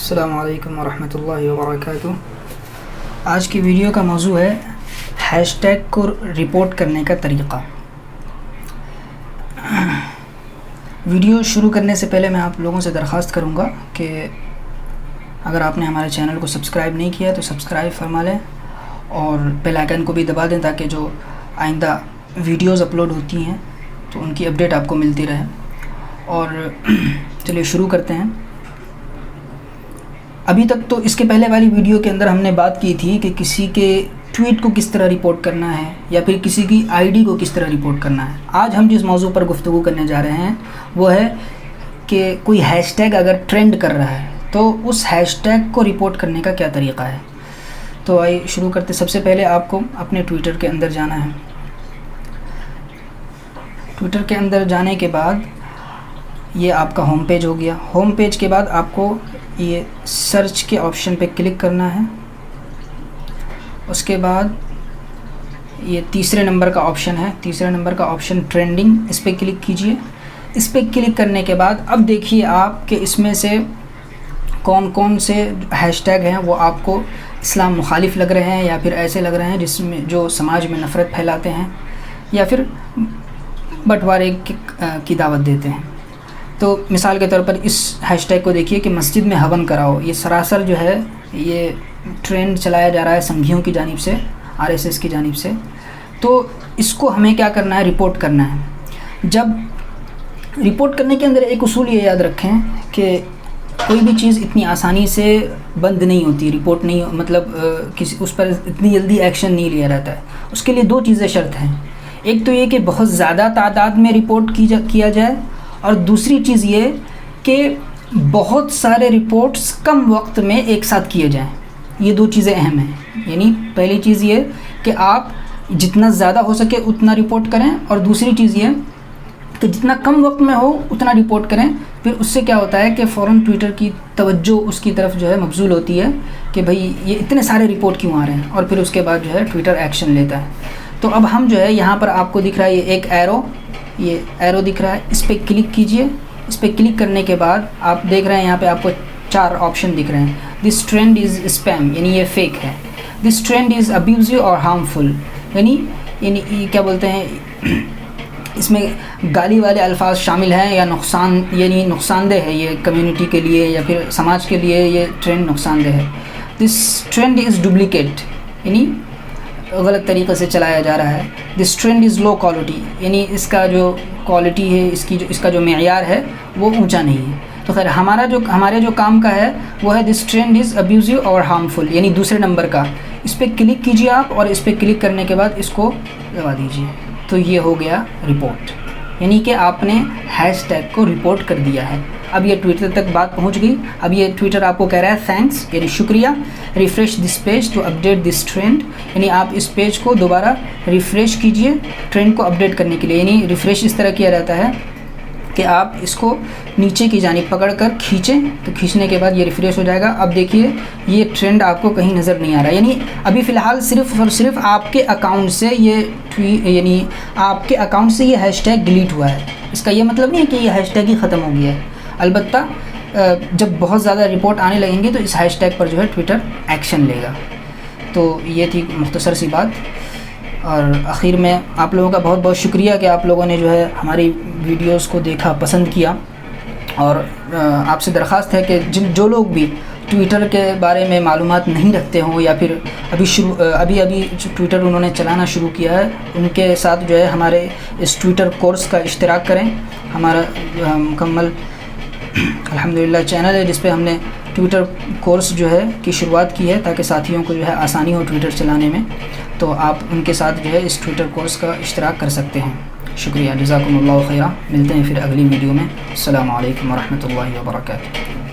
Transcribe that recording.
السلام علیکم ورحمۃ اللہ وبرکاتہ۔ آج کی ویڈیو کا موضوع ہے ہیش ٹیگ کو رپورٹ کرنے کا طریقہ۔ ویڈیو شروع کرنے سے پہلے میں آپ لوگوں سے درخواست کروں گا کہ اگر آپ نے ہمارے چینل کو سبسکرائب نہیں کیا تو سبسکرائب فرما لیں اور بیل آئیکن کو بھی دبا دیں تاکہ جو آئندہ ویڈیوز اپلوڈ ہوتی ہیں تو ان کی اپڈیٹ آپ کو ملتی رہے۔ اور چلیے شروع کرتے ہیں۔ ابھی تک تو اس کے پہلے والی ویڈیو کے اندر ہم نے بات کی تھی کہ کسی کے ٹویٹ کو کس طرح رپورٹ کرنا ہے یا پھر کسی کی آئی ڈی کو کس طرح رپورٹ کرنا ہے۔ آج ہم جس موضوع پر گفتگو کرنے جا رہے ہیں وہ ہے کہ کوئی ہیش ٹیگ اگر ٹرینڈ کر رہا ہے تو اس ہیش ٹیگ کو رپورٹ کرنے کا کیا طریقہ ہے۔ تو آئیے شروع کرتے۔ سب سے پہلے آپ کو اپنے ٹویٹر کے اندر جانا ہے۔ ٹویٹر کے اندر جانے کے بعد یہ آپ کا ہوم پیج ہو گیا۔ ہوم پیج کے بعد آپ کو یہ سرچ کے آپشن پہ کلک کرنا ہے۔ اس کے بعد یہ تیسرے نمبر کا آپشن ہے، تیسرے نمبر کا آپشن ٹرینڈنگ، اس پہ کلک کیجئے۔ اس پہ کلک کرنے کے بعد اب دیکھیے آپ کہ اس میں سے کون کون سے ہیش ٹیگ ہیں وہ آپ کو اسلام مخالف لگ رہے ہیں یا پھر ایسے لگ رہے ہیں جس میں جو سماج میں نفرت پھیلاتے ہیں یا پھر بٹوارے کی دعوت دیتے ہیں۔ تو مثال کے طور پر اس ہیش ٹیگ کو دیکھیے کہ مسجد میں ہون کراؤ، یہ سراسر جو ہے یہ ٹرینڈ چلایا جا رہا ہے سنگھیوں کی جانب سے، RSS کی جانب سے۔ تو اس کو ہمیں کیا کرنا ہے، رپورٹ کرنا ہے۔ جب رپورٹ کرنے کے اندر ایک اصول یہ یاد رکھیں کہ کوئی بھی چیز اتنی آسانی سے بند نہیں ہوتی، رپورٹ نہیں مطلب اس پر اتنی جلدی ایکشن نہیں لیا جاتا ہے۔ اس کے لیے دو چیزیں شرط ہیں، ایک تو یہ کہ بہت زیادہ تعداد میں رپورٹ کیا جائے اور دوسری چیز یہ کہ بہت سارے رپورٹس کم وقت میں ایک ساتھ کیے جائیں۔ یہ دو چیزیں اہم ہیں، یعنی پہلی چیز یہ کہ آپ جتنا زیادہ ہو سکے اتنا رپورٹ کریں اور دوسری چیز یہ کہ جتنا کم وقت میں ہو اتنا رپورٹ کریں۔ پھر اس سے کیا ہوتا ہے کہ فوراً ٹویٹر کی توجہ اس کی طرف جو ہے مبذول ہوتی ہے کہ بھئی یہ اتنے سارے رپورٹ کیوں آ رہے ہیں، اور پھر اس کے بعد جو ہے ٹویٹر ایکشن لیتا ہے۔ تو اب ہم جو ہے یہاں پر آپ کو دکھ رہا ہے یہ ایک یہ ایرو دکھ رہا ہے، اس پہ کلک کیجئے۔ اس پہ کلک کرنے کے بعد آپ دیکھ رہے ہیں یہاں پہ آپ کو 4 آپشن دکھ رہے ہیں۔ دس ٹرینڈ از اسپیم، یعنی یہ فیک ہے۔ دس ٹرینڈ از ابیوزو اور ہارمفل، یعنی کیا بولتے ہیں، اس میں گالی والے الفاظ شامل ہیں یا نقصان دہ ہے، یہ کمیونٹی کے لیے یا پھر سماج کے لیے یہ ٹرینڈ نقصان دہ ہے۔ دس ٹرینڈ از ڈپلیکیٹ، یعنی غلط طریقے سے چلایا جا رہا ہے۔ This trend is low quality, یعنی اس کا جو کوالٹی ہے، اس کا جو معیار ہے وہ اونچا نہیں ہے۔ تو خیر ہمارے جو کام کا ہے وہ ہے دس ٹرینڈ از ابیوزو اور ہارمفل، یعنی دوسرے نمبر کا۔ اس پہ کلک کیجئے آپ اور اس پہ کلک کرنے کے بعد اس کو دبا دیجئے۔ تو یہ ہو گیا رپورٹ، یعنی کہ آپ نے ہیش ٹیگ کو رپورٹ کر دیا ہے۔ اب یہ ٹویٹر تک بات پہنچ گئی۔ اب یہ ٹویٹر آپ کو کہہ رہا ہے تھینکس، یعنی شکریہ، refresh this page to update this trend, یعنی آپ اس پیج کو دوبارہ ریفریش کیجئے ٹرینڈ کو اپڈیٹ کرنے کے لیے۔ یعنی ریفریش اس طرح کیا جاتا ہے کہ آپ اس کو نیچے کی جانب پکڑ کر کھینچیں، تو کھینچنے کے بعد یہ ریفریش ہو جائے گا۔ اب دیکھیے یہ ٹرینڈ آپ کو کہیں نظر نہیں آ رہا، یعنی ابھی فی الحال صرف اور صرف آپ کے اکاؤنٹ سے یہ ہیش ٹیگ ڈیلیٹ ہوا ہے۔ اس کا یہ مطلب نہیں ہے کہ یہ ہیش ٹیگ ہی ختم ہو گیا ہے، البتہ جب بہت زیادہ رپورٹ آنے لگیں گے تو اس ہیش ٹیگ پر جو ہے ٹویٹر ایکشن لے گا۔ تو یہ تھی مختصر سی بات، اور آخر میں آپ لوگوں کا بہت بہت شکریہ کہ آپ لوگوں نے جو ہے ہماری ویڈیوز کو دیکھا، پسند کیا۔ اور آپ سے درخواست ہے کہ جو لوگ بھی ٹویٹر کے بارے میں معلومات نہیں رکھتے ہوں یا پھر ابھی ٹویٹر انہوں نے چلانا شروع کیا ہے، ان کے ساتھ جو ہے ہمارے اس ٹویٹر کورس کا اشتراک کریں۔ ہمارا مکمل الحمدللہ چینل ہے جس پہ ہم نے ٹویٹر کورس جو ہے کی شروعات کی ہے تاکہ ساتھیوں کو جو ہے آسانی ہو ٹویٹر چلانے میں۔ تو آپ ان کے ساتھ جو ہے اس ٹویٹر کورس کا اشتراک کر سکتے ہیں۔ شکریہ، جزاکم اللہ خیرہ۔ ملتے ہیں پھر اگلی ویڈیو میں۔ السلام علیکم ورحمۃ اللہ وبرکاتہ۔